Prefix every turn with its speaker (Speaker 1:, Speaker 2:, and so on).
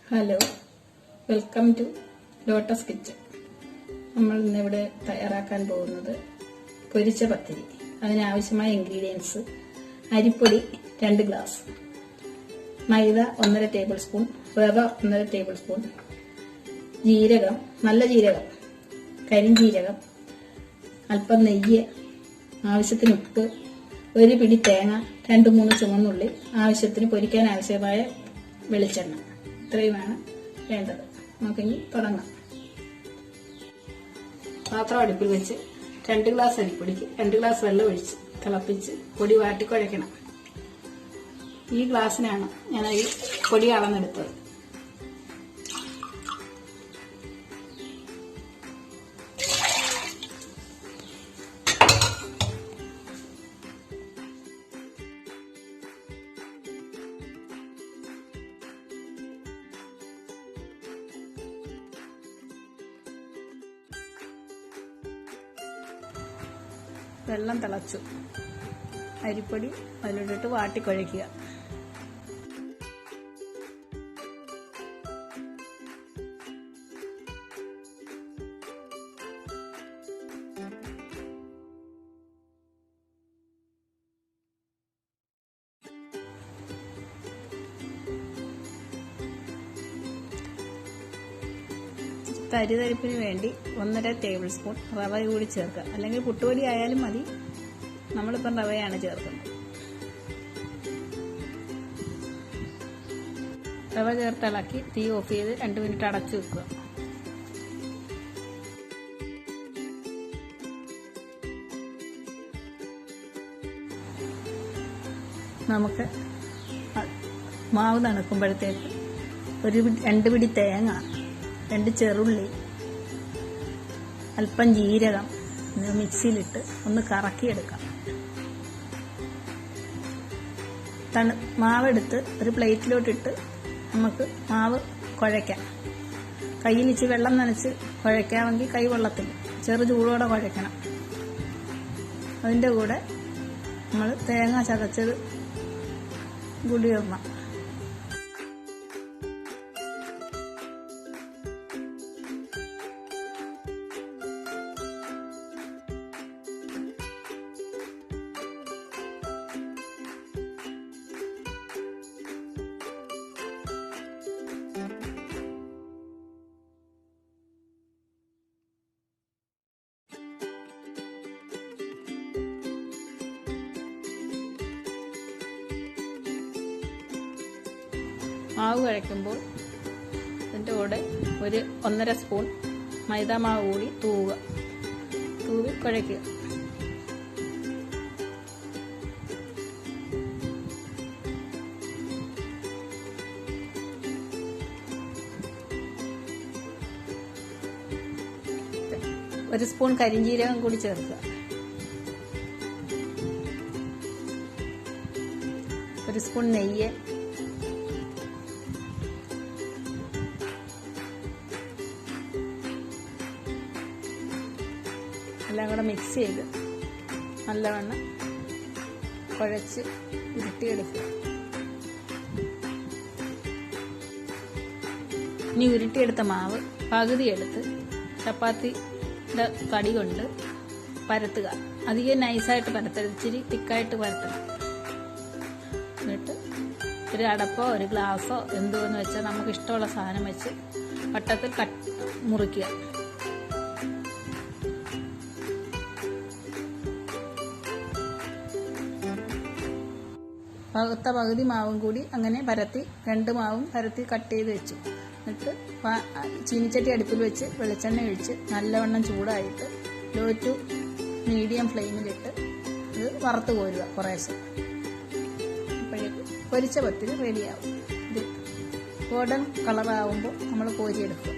Speaker 1: Hello, welcome to Lotus Kitchen. നമ്മൾ ഇന്നിവിടെ തയ്യാറാക്കാൻ പോകുന്നത് പൊരിച്ച പത്തിരി. അതിനാവശ്യമായ ഇൻഗ്രീഡിയൻസ്: അരിപ്പൊടി 2 ഗ്ലാസ്, മൈദ 1.5 ടേബിൾ സ്പൂൺ, റവ 1.5 ടേബിൾ സ്പൂൺ, ജീരകം, നല്ല ജീരകം, കരിഞ്ജീരകം, അല്പം നെയ്യ്, ആവശ്യത്തിന് ഉപ്പ്, 1 പിടി തേങ്ങ, 2-3 ചുവന്നുള്ളി, ആവശ്യത്തിന് പൊരിക്കാൻ ആവശ്യമായ വെളിച്ചെണ്ണ. ഇത്രയുമാണ് വേണ്ടത്. നമുക്കിനി തുടങ്ങാം. പാത്രം അടുപ്പിൽ വെച്ച് 2 ഗ്ലാസ് അരിപ്പൊടിക്ക് 2 ഗ്ലാസ് വെള്ളം ഒഴിച്ച് തിളപ്പിച്ച് പൊടി വാട്ടി കുഴയ്ക്കണം. ഈ ഗ്ലാസ്സിനാണ് ഞാൻ ഈ പൊടി അളന്നെടുത്തത്. വെള്ളം തിളച്ചു. അരിപ്പൊടി അതിലോട്ടിട്ട് വാട്ടിക്കുഴയ്ക്കുക. തരിതരിപ്പിന് വേണ്ടി 1.5 ടേബിൾ സ്പൂൺ റവ കൂടി ചേർക്കുക. അല്ലെങ്കിൽ പുട്ടുപൊടി ആയാലും മതി. നമ്മളിപ്പം റവയാണ് ചേർക്കുന്നത്. റവ ചേർത്തിളക്കി തീ ഓഫ് ചെയ്ത് 2 മിനിറ്റ് അടച്ചു വെക്കുക. നമുക്ക് മാവ് തണുക്കുമ്പോഴത്തേക്ക് 2 പിടി തേങ്ങ, 2 ചെറുള്ളി, അല്പം ജീരകം മിക്സിയിലിട്ട് ഒന്ന് കറക്കിയെടുക്കാം. മാവെടുത്ത് ഒരു പ്ലേറ്റിലോട്ടിട്ട് നമുക്ക് മാവ് കുഴയ്ക്കാം. കയ്യിലിച്ച് വെള്ളം നനച്ച് കുഴയ്ക്കാമെങ്കിൽ കൈ വെള്ളത്തിൽ ചെറു ചൂടോടെ കുഴയ്ക്കണം. അതിൻ്റെ കൂടെ നമ്മൾ തേങ്ങ ചതച്ചത് കൂടി ഇടണം. മാവ് കുഴയ്ക്കുമ്പോൾ അതിൻ്റെ കൂടെ 1.5 സ്പൂൺ മൈദ മാവ് കൂടി തൂവി കുഴയ്ക്കുക. ഒരു സ്പൂൺ കരിഞ്ജീരകം കൂടി ചേർക്കുക. 1 സ്പൂൺ നെയ്യ്, എല്ലാം കൂടെ മിക്സ് ചെയ്ത് നല്ലവണ്ണം കുഴച്ച് ഉരുട്ടിയെടുക്കുക. ഇനി ഉരുട്ടിയെടുത്ത മാവ് പകുതി എടുത്ത് ചപ്പാത്തിയുടെ തടി കൊണ്ട് പരത്തുക. അധികം നൈസായിട്ട് പരത്തരുത്, ഇച്ചിരി തിക്കായിട്ട് പരത്തണം. എന്നിട്ട് ഒരു അടപ്പോ ഒരു ഗ്ലാസ്സോ എന്തുവെന്ന് വെച്ചാൽ നമുക്ക് ഇഷ്ടമുള്ള സാധനം വെച്ച് വട്ടത്തിൽ മുറിക്കുക. പകുതി മാവും കൂടി അങ്ങനെ പരത്തി 2 മാവും പരത്തി കട്ട് ചെയ്ത് വെച്ചു. എന്നിട്ട് ചീനിച്ചട്ടി അടുപ്പിൽ വെച്ച് വെളിച്ചെണ്ണ ഒഴിച്ച് നല്ലവണ്ണം ചൂടായിട്ട് ലോ ടു മീഡിയം ഫ്ലെയിമിലിട്ട് അത് വറുത്ത് കോരുക കുറേശ്ശെ. അപ്പോഴേക്ക് പൊരിച്ച പത്തിരി റെഡിയാവും. ഇത് ഗോൾഡൻ കളറാകുമ്പോൾ നമ്മൾ കോരിയെടുക്കുക.